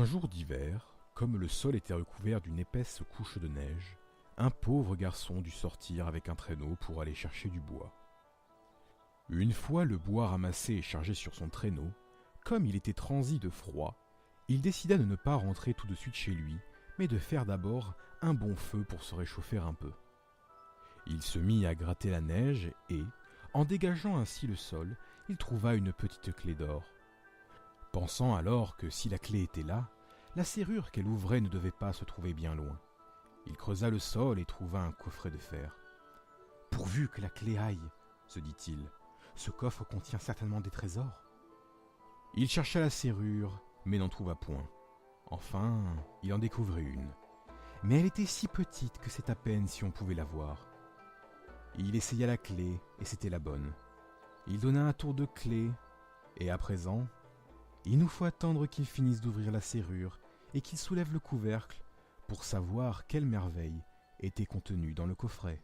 Un jour d'hiver, comme le sol était recouvert d'une épaisse couche de neige, un pauvre garçon dut sortir avec un traîneau pour aller chercher du bois. Une fois le bois ramassé et chargé sur son traîneau, comme il était transi de froid, il décida de ne pas rentrer tout de suite chez lui, mais de faire d'abord un bon feu pour se réchauffer un peu. Il se mit à gratter la neige et, en dégageant ainsi le sol, il trouva une petite clé d'or. Pensant alors que si la clé était là, la serrure qu'elle ouvrait ne devait pas se trouver bien loin. Il creusa le sol et trouva un coffret de fer. « Pourvu que la clé aille, se dit-il, ce coffre contient certainement des trésors. » Il chercha la serrure, mais n'en trouva point. Enfin, il en découvrit une. Mais elle était si petite que c'est à peine si on pouvait la voir. Il essaya la clé, et c'était la bonne. Il donna un tour de clé, et à présent, il nous faut attendre qu'il finisse d'ouvrir la serrure et qu'il soulève le couvercle pour savoir quelle merveille était contenue dans le coffret.